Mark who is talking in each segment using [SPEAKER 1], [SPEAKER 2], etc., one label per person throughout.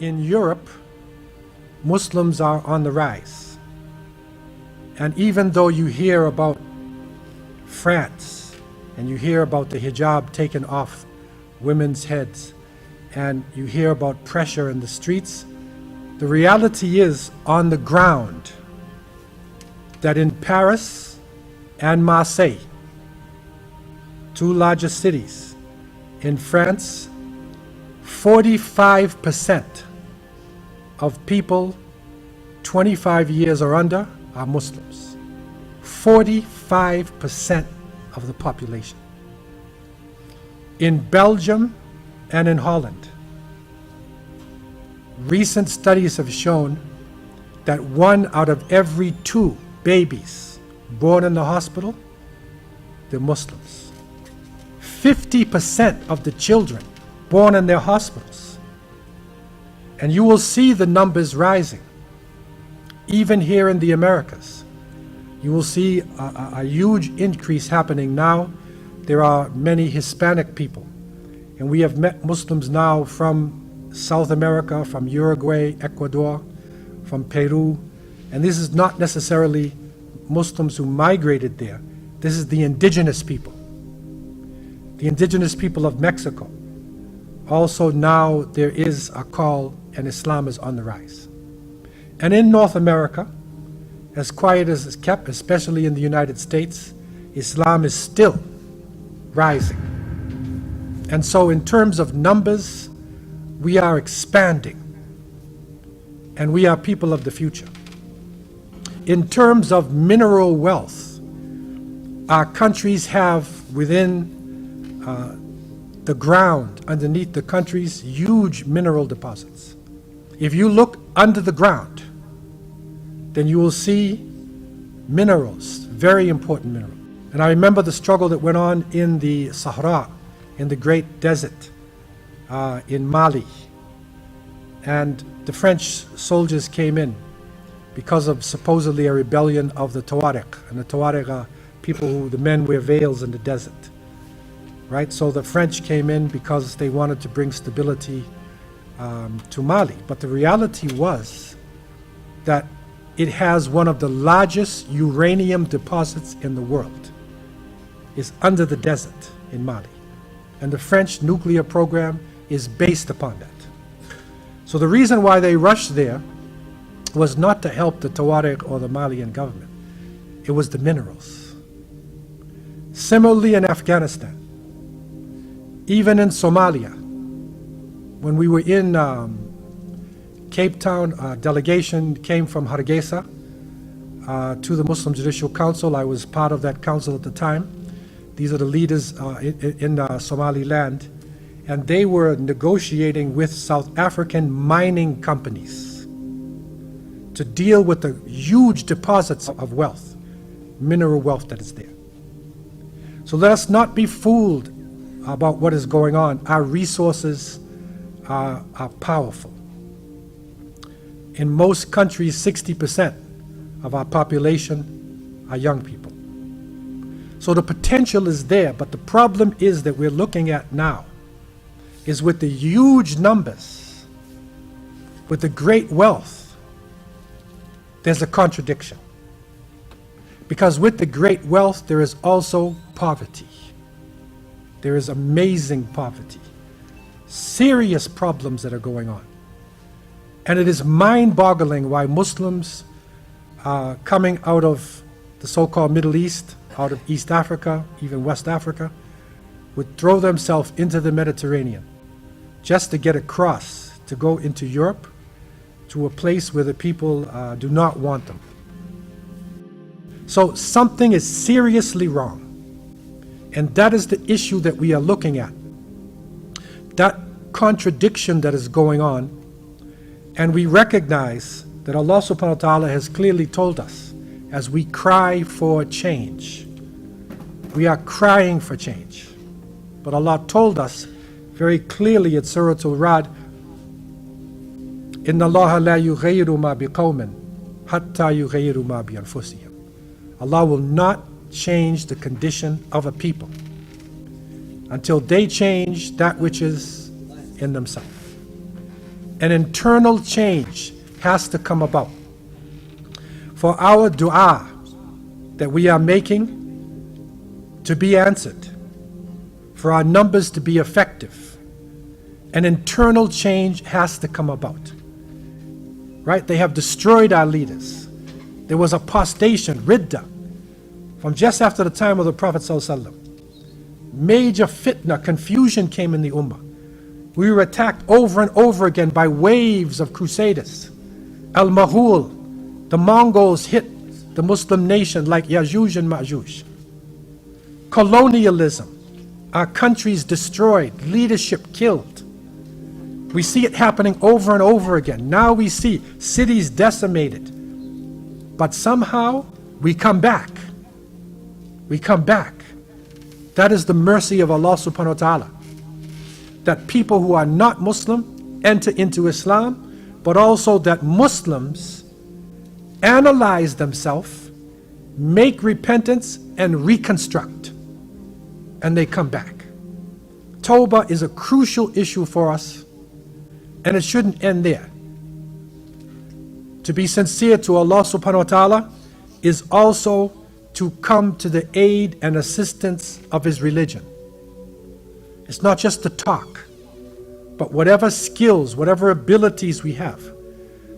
[SPEAKER 1] In Europe, Muslims are on the rise. And even though you hear about France and you hear about the hijab taken off women's heads and you hear about pressure in the streets, the reality is on the ground that in Paris and Marseille, two largest cities, in France, 45% of people 25 years or under are Muslims. 45% of the population. In Belgium and in Holland, recent studies have shown that 1 out of every 2 babies born in the hospital, they're Muslims. 50% of the children born in their hospitals. And you will see the numbers rising. Even here in the Americas, you will see a huge increase happening now. There are many Hispanic people, and we have met Muslims now from South America, from Uruguay, Ecuador, from Peru, and this is not necessarily Muslims who migrated there. This is the indigenous people of Mexico. Also now there is a call, and Islam is on the rise. And in North America, as quiet as it's kept, especially in the United States, Islam is still rising. And so in terms of numbers, we are expanding, and we are people of the future. In terms of mineral wealth, our countries have within the ground, underneath the countries, huge mineral deposits. If you look under the ground, then you will see minerals, very important minerals. And I remember the struggle that went on in the Sahara, in the Great Desert, in Mali. And the French soldiers came in because of supposedly a rebellion of the Tuareg. And the Tuareg are people who, the men wear veils in the desert. Right? So the French came in because they wanted to bring stability to Mali. But the reality was that it has one of the largest uranium deposits in the world. It's under the desert in Mali. And the French nuclear program is based upon that. So the reason why they rushed there was not to help the Tuareg or the Malian government. It was the minerals. Similarly in Afghanistan, even in Somalia, when we were in Cape Town, a delegation came from Hargeisa to the Muslim Judicial Council. I was part of that council at the time. These are the leaders in Somaliland, and they were negotiating with South African mining companies to deal with the huge deposits of wealth, mineral wealth that is there. So let us not be fooled about what is going on. Our resources are powerful. In most countries, 60% of our population are young people. So the potential is there, but the problem is that we're looking at now is with the huge numbers, with the great wealth, there's a contradiction. Because with the great wealth, there is also poverty. There is amazing poverty, serious problems that are going on. And it is mind-boggling why Muslims coming out of the so-called Middle East, out of East Africa, even West Africa, would throw themselves into the Mediterranean just to get across, to go into Europe, to a place where the people do not want them. So something is seriously wrong. And that is the issue that we are looking at. That contradiction that is going on. And we recognize that Allah subhanahu wa ta'ala has clearly told us, as we cry for change, we are crying for change. But Allah told us very clearly at Surah Al-Ra'd, Inna Allah la yughayyiru ma biqawmin hatta yughayyiru ma bi anfusihim. Allah will not change the condition of a people until they change that which is in themselves. An internal change has to come about. For our dua that we are making to be answered, for our numbers to be effective, an internal change has to come about. Right? They have destroyed our leaders. There was apostation, ridda, from just after the time of the Prophet ﷺ. Major fitna, confusion came in the ummah. We were attacked over and over again by waves of crusaders. Al-Mahul, the Mongols hit the Muslim nation like Yajuj and Majuj. Colonialism, our countries destroyed, leadership killed. We see it happening over and over again. Now we see cities decimated. But somehow we come back. We come back. That is the mercy of Allah subhanahu wa ta'ala. That people who are not Muslim enter into Islam, but also that Muslims analyze themselves, make repentance, and reconstruct. And they come back. Tawbah is a crucial issue for us, and it shouldn't end there. To be sincere to Allah subhanahu wa ta'ala is also to come to the aid and assistance of His religion. It's not just to talk, but whatever skills, whatever abilities we have,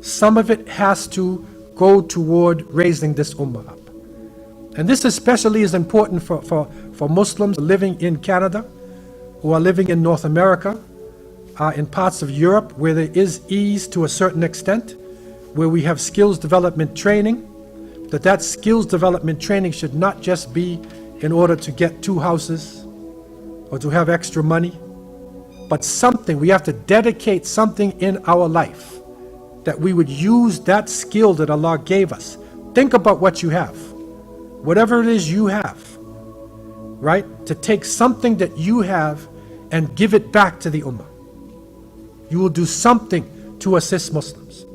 [SPEAKER 1] some of it has to go toward raising this ummah up. And this especially is important for Muslims living in Canada, who are living in North America, in parts of Europe where there is ease to a certain extent, where we have skills development training, that skills development training should not just be in order to get 2 houses or to have extra money, but something, we have to dedicate something in our life that we would use that skill that Allah gave us. Think about what you have, whatever it is you have, right? To take something that you have and give it back to the ummah. You will do something to assist Muslims.